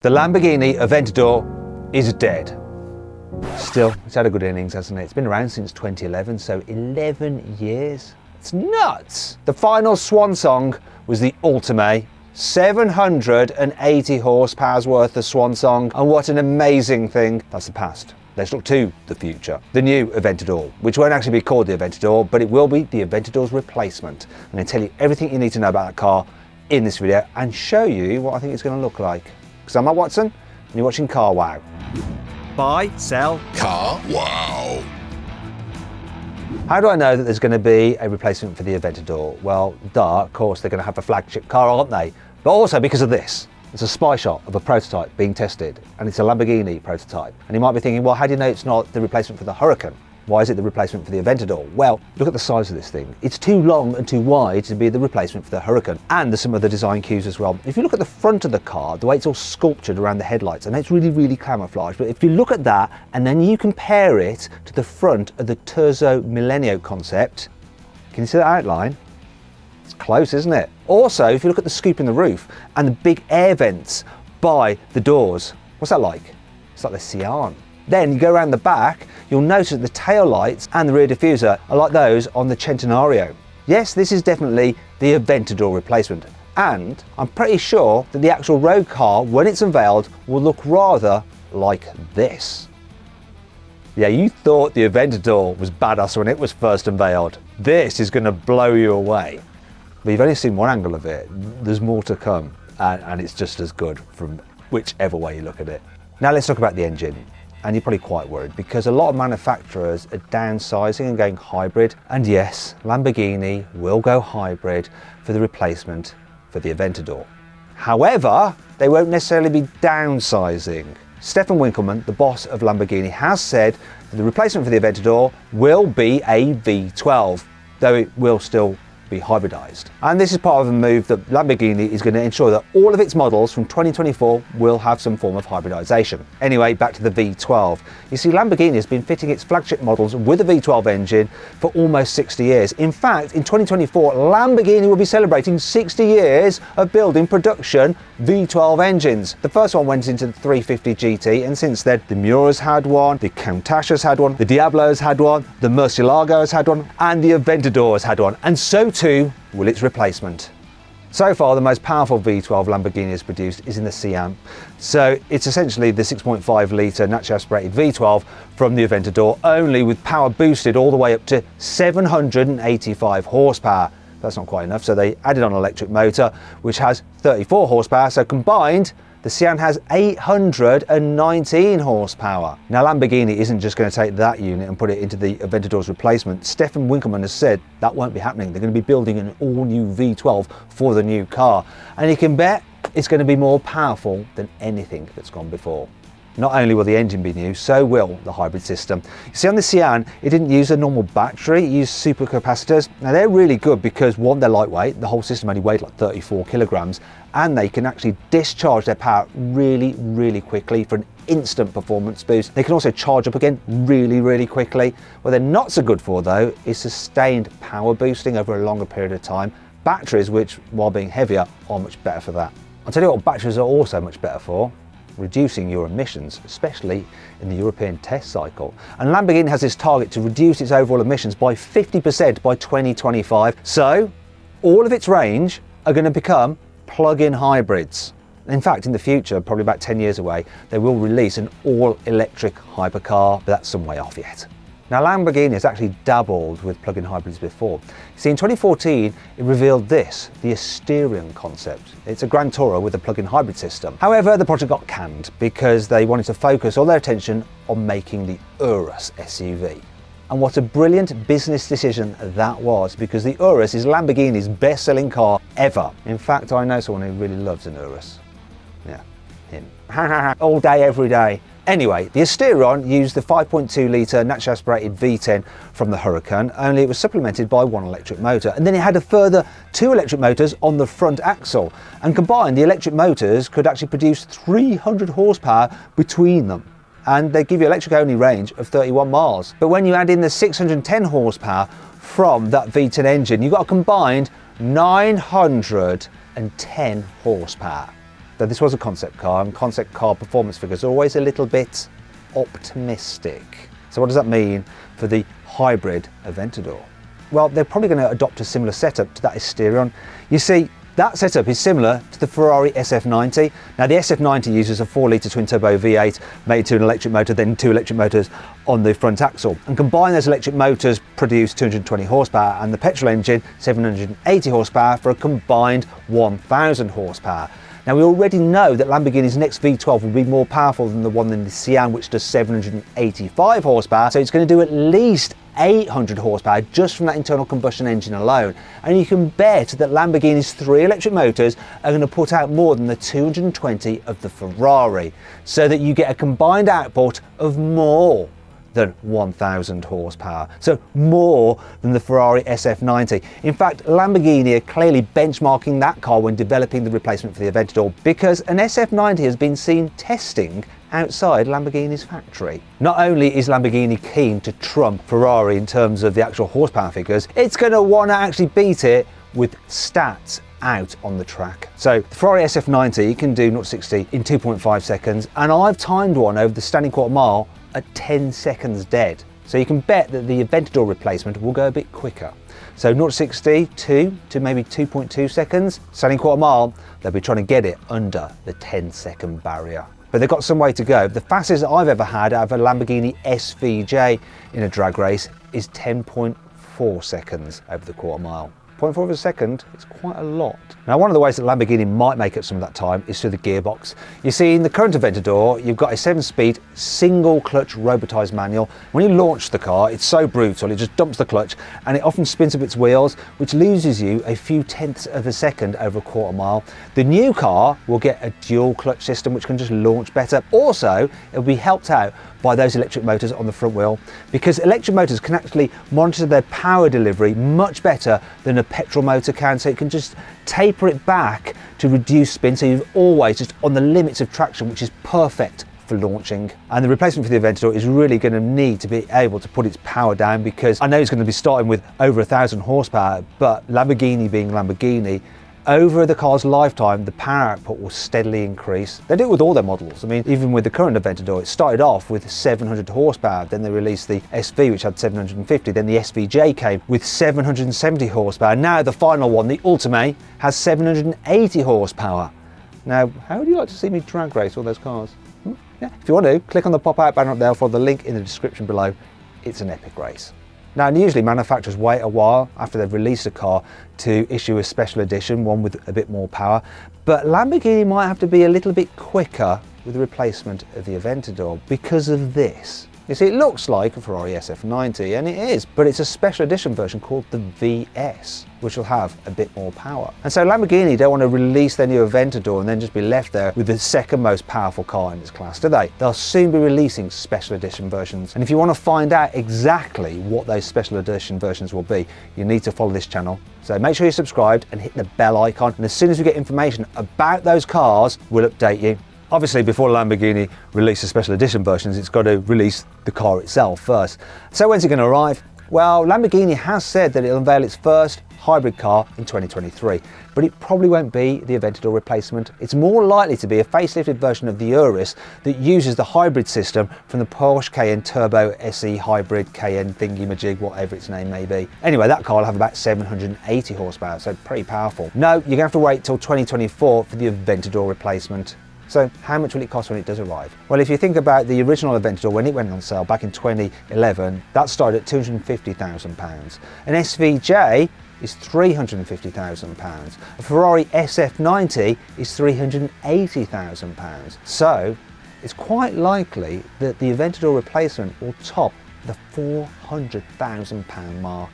The Lamborghini Aventador is dead. Still, it's had a good innings, hasn't it? It's been around since 2011, so 11 years. It's nuts! The final swan song was the Ultime, 780 horsepower's worth of swan song, and what an amazing thing. That's the past. Let's look to the future. The new Aventador, which won't actually be called the Aventador, but it will be the Aventador's replacement. I'm going to tell you everything you need to know about that car in this video and show you what I think it's going to look like. Because I'm Matt Watson, and you're watching CarWow. Buy, sell, CarWow. How do I know that there's going to be a replacement for the Aventador? Well, of course they're going to have a flagship car, aren't they? But also because of this. It's a spy shot of a prototype being tested, and it's a Lamborghini prototype. And you might be thinking, well, how do you know it's not the replacement for the Huracan? Why is it the replacement for the Aventador? Well, look at the size of this thing. It's too long and too wide to be the replacement for the Huracan. And there's some other design cues as well. If you look at the front of the car, the way it's all sculptured around the headlights, and it's really, really camouflaged. But if you look at that, and then you compare it to the front of the Terzo Millennio concept, can you see that outline? It's close, isn't it? Also, if you look at the scoop in the roof and the big air vents by the doors, what's that like? It's like the Sian. Then you go around the back, you'll notice that the tail lights and the rear diffuser are like those on the Centenario. Yes, this is definitely the Aventador replacement. And I'm pretty sure that the actual road car, when it's unveiled, will look rather like this. Yeah, you thought the Aventador was badass when it was first unveiled. This is going to blow you away. But you've only seen one angle of it. There's more to come, and it's just as good from whichever way you look at it. Now let's talk about the engine. And you're probably quite worried because a lot of manufacturers are downsizing and going hybrid. And yes, Lamborghini will go hybrid for the replacement for the Aventador. However, they won't necessarily be downsizing. Stefan Winkelmann, the boss of Lamborghini, has said that the replacement for the Aventador will be a V12, though it will still be hybridized. And this is part of a move that Lamborghini is going to ensure that all of its models from 2024 will have some form of hybridization. Anyway, back to the V12. You see, Lamborghini has been fitting its flagship models with a V12 engine for almost 60 years. In fact, in 2024, Lamborghini will be celebrating 60 years of building production V12 engines. The first one went into the 350 GT, and since then, the Miura's had one, the Countach has had one, the Diablo's had one, the Murcielago has had one, and the Aventador has had one. And so too will its replacement. So far, the most powerful V12 Lamborghini has produced is in the Sian. So it's essentially the 6.5 litre naturally aspirated V12 from the Aventador, only with power boosted all the way up to 785 horsepower. That's not quite enough, so they added on an electric motor, which has 34 horsepower, so combined, the Sian has 819 horsepower. Now Lamborghini isn't just going to take that unit and put it into the Aventador's replacement. Stefan Winkelmann has said that won't be happening. They're going to be building an all-new V12 for the new car. And you can bet it's going to be more powerful than anything that's gone before. Not only will the engine be new, so will the hybrid system. You see, on the Sian, it didn't use a normal battery, it used supercapacitors. Now they're really good because one, they're lightweight, the whole system only weighed like 34 kilograms, and they can actually discharge their power really, really quickly for an instant performance boost. They can also charge up again really, really quickly. What they're not so good for though is sustained power boosting over a longer period of time. Batteries, which while being heavier, are much better for that. I'll tell you what batteries are also much better for. Reducing your emissions, especially in the European test cycle. And Lamborghini has this target to reduce its overall emissions by 50% by 2025. So all of its range are going to become plug-in hybrids. In fact, in the future, probably about 10 years away, they will release an all-electric hypercar, but that's some way off yet. Now, Lamborghini has actually dabbled with plug-in hybrids before. See, in 2014, it revealed this, the Asterion concept. It's a Grand Tourer with a plug-in hybrid system. However, the project got canned because they wanted to focus all their attention on making the Urus SUV. And what a brilliant business decision that was, because the Urus is Lamborghini's best-selling car ever. In fact, I know someone who really loves an Urus. Yeah, him. All day, every day. Anyway, the Asterion used the 5.2 litre naturally aspirated V10 from the Huracan, only it was supplemented by one electric motor. And then it had a further 2 electric motors on the front axle. And combined, the electric motors could actually produce 300 horsepower between them. And they give you electric-only range of 31 miles. But when you add in the 610 horsepower from that V10 engine, you've got a combined 910 horsepower. though this was a concept car, and concept car performance figures are always a little bit optimistic. So what does that mean for the hybrid Aventador? Well, they're probably going to adopt a similar setup to that Asterion. You see, that setup is similar to the Ferrari SF90. Now the SF90 uses a 4-litre twin-turbo V8 made to an electric motor, then 2 electric motors on the front axle. And combined, those electric motors produce 220 horsepower and the petrol engine 780 horsepower for a combined 1000 horsepower. Now we already know that Lamborghini's next V12 will be more powerful than the one in the Sian, which does 785 horsepower, so it's going to do at least 800 horsepower just from that internal combustion engine alone. And you can bet that Lamborghini's 3 electric motors are going to put out more than the 220 of the Ferrari, so that you get a combined output of more than 1000 horsepower, so more than the Ferrari SF90. In fact, Lamborghini are clearly benchmarking that car when developing the replacement for the Aventador, because an SF90 has been seen testing outside Lamborghini's factory. Not only is Lamborghini keen to trump Ferrari in terms of the actual horsepower figures, it's going to want to actually beat it with stats out on the track. So the Ferrari SF90 can do 0-60 in 2.5 seconds, and I've timed one over the standing quarter mile at 10 seconds dead. So you can bet that the Aventador replacement will go a bit quicker. So 0-60, 2 to maybe 2.2 seconds. Standing quarter mile, they'll be trying to get it under the 10-second barrier. But they've got some way to go. The fastest I've ever had out of a Lamborghini SVJ in a drag race is 10.4 seconds over the quarter mile. 0.4 of a second is quite a lot. Now, one of the ways that Lamborghini might make up some of that time is through the gearbox. You see, in the current Aventador, you've got a 7-speed single clutch robotized manual. When you launch the car, it's so brutal, it just dumps the clutch and it often spins up its wheels, which loses you a few tenths of a second over a quarter mile. The new car will get a dual clutch system, which can just launch better. Also, it'll be helped out by those electric motors on the front wheel, because electric motors can actually monitor their power delivery much better than a petrol motor can, so it can just taper it back to reduce spin, so you're always just on the limits of traction, which is perfect for launching. And the replacement for the Aventador is really going to need to be able to put its power down, because I know it's going to be starting with over 1000 horsepower, but Lamborghini being Lamborghini, over the car's lifetime, the power output will steadily increase. They do it with all their models. I mean, even with the current Aventador, it started off with 700 horsepower, then they released the SV, which had 750, then the SVJ came with 770 horsepower. Now the final one, the Ultimate, has 780 horsepower. Now, how would you like to see me drag race all those cars? Yeah, if you want to, click on the pop-out banner up there for the link in the description below. It's an epic race. Now, usually manufacturers wait a while after they've released a car to issue a special edition, one with a bit more power, but Lamborghini might have to be a little bit quicker with the replacement of the Aventador because of this. You see, it looks like a Ferrari SF90, and it is, but it's a special edition version called the VS, which will have a bit more power. And so Lamborghini don't want to release their new Aventador and then just be left there with the second most powerful car in its class, do they? They'll soon be releasing special edition versions. And if you want to find out exactly what those special edition versions will be, you need to follow this channel. So make sure you're subscribed and hit the bell icon. And as soon as we get information about those cars, we'll update you. Obviously, before Lamborghini releases special edition versions, it's got to release the car itself first. So when's it going to arrive? Well, Lamborghini has said that it'll unveil its first hybrid car in 2023, but it probably won't be the Aventador replacement. It's more likely to be a facelifted version of the Urus that uses the hybrid system from the Porsche Cayenne Turbo SE Hybrid Cayenne thingy-majig, whatever its name may be. Anyway, that car will have about 780 horsepower, so pretty powerful. No, you're going to have to wait till 2024 for the Aventador replacement. So how much will it cost when it does arrive? Well, if you think about the original Aventador when it went on sale back in 2011, that started at £250,000. An SVJ is £350,000. A Ferrari SF90 is £380,000. So it's quite likely that the Aventador replacement will top the £400,000 mark.